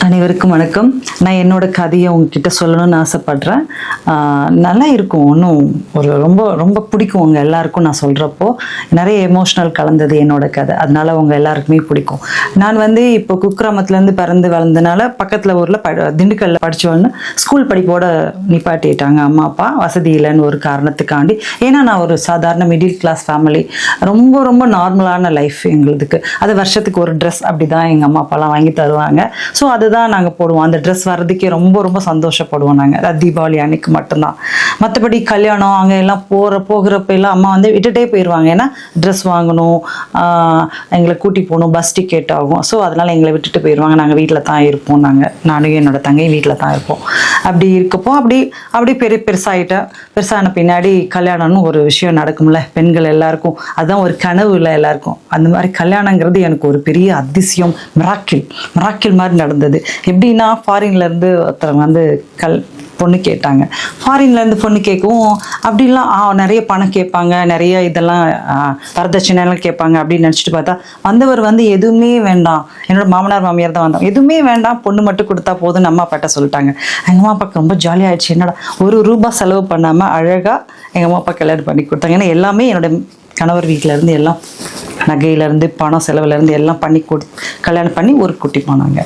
அனைவருக்கும் வணக்கம். நான் என்னோட கதையை உங்ககிட்ட சொல்லணும்னு ஆசைப்படுறேன். நல்லா இருக்கும், ஒன்றும் ஒரு ரொம்ப ரொம்ப பிடிக்கும் உங்கள் எல்லாருக்கும். நான் சொல்கிறப்போ நிறைய எமோஷ்னல் கலந்தது என்னோட கதை, அதனால உங்கள் எல்லாருக்குமே பிடிக்கும். நான் இப்போ குக்கிராமத்துலேருந்து பிறந்து வளர்ந்தனால பக்கத்தில் ஊரில் திண்டுக்கல்லில் படித்தோன்னு ஸ்கூல் படிப்போட நிப்பாட்டிட்டாங்க அம்மா அப்பா, வசதி இல்லைன்னு ஒரு காரணத்துக்காண்டி. ஏன்னா நான் ஒரு சாதாரண மிடில் கிளாஸ் ஃபேமிலி, ரொம்ப ரொம்ப நார்மலான லைஃப் எங்களுக்கு. அது வருஷத்துக்கு ஒரு ட்ரெஸ் அப்படி தான் எங்கள் அம்மா அப்பாலாம் வாங்கி தருவாங்க. ஸோ அதுதான் நாங்கள் போடுவோம். அந்த ட்ரெஸ் வர்றதுக்கே ரொம்ப ரொம்ப சந்தோஷப்படுவோம் நாங்கள். அது தீபாவளி அன்னைக்கு மட்டும்தான். மற்றபடி கல்யாணம் அங்கே எல்லாம் போகிறப்ப எல்லாம் அம்மா விட்டுட்டே போயிடுவாங்க. ஏன்னா ட்ரெஸ் வாங்கணும், எங்களை கூட்டி போகணும், பஸ் டிக்கெட் ஆகும். ஸோ அதனால் எங்களை விட்டுட்டு போயிடுவாங்க. நாங்கள் வீட்டில் தான் இருப்போம். நானும் என்னோட தங்கை வீட்டில் தான் இருப்போம். அப்படி இருக்கப்போ அப்படி பெருசான பின்னாடி கல்யாணம்னு ஒரு விஷயம் நடக்கும்ல பெண்கள் எல்லாருக்கும். அதுதான் ஒரு கனவு இல்லை எல்லாருக்கும். அந்த மாதிரி கல்யாணங்கிறது எனக்கு ஒரு பெரிய அதிசயம், மிராக்கிள் மாதிரி நடந்தது. எப்படின்னா ஃபாரின்லேருந்து ஒருத்தர் பொண்ணு கேட்டாங்க. ஃபாரின்லேருந்து பொண்ணு கேட்கவும் அப்படிலாம் நிறைய பணம் கேட்பாங்க, நிறைய இதெல்லாம் வரதட்சணைலாம் கேட்பாங்க அப்படின்னு நினச்சிட்டு பார்த்தா வந்தவர் எதுவுமே வேண்டாம். என்னோட மாமனார் மாமியார் தான் வந்தோம். எதுவுமே வேண்டாம், பொண்ணு மட்டும் கொடுத்தா போதும்னு அம்மா அப்பாட்ட சொல்லிட்டாங்க. எங்கள் அம்மா அப்பாவுக்கு ரொம்ப ஜாலியாகிடுச்சு. என்னடா ₹1 செலவு பண்ணாமல் அழகாக எங்கள் அம்மா அப்பா கல்யாணம் பண்ணி கொடுத்தாங்க. ஏன்னா எல்லாமே என்னோட கணவர் வீட்டிலேருந்து எல்லாம் நகையிலேருந்து பணம் செலவுலேருந்து எல்லாம் கல்யாணம் பண்ணி ஒரு குட்டி போனாங்க.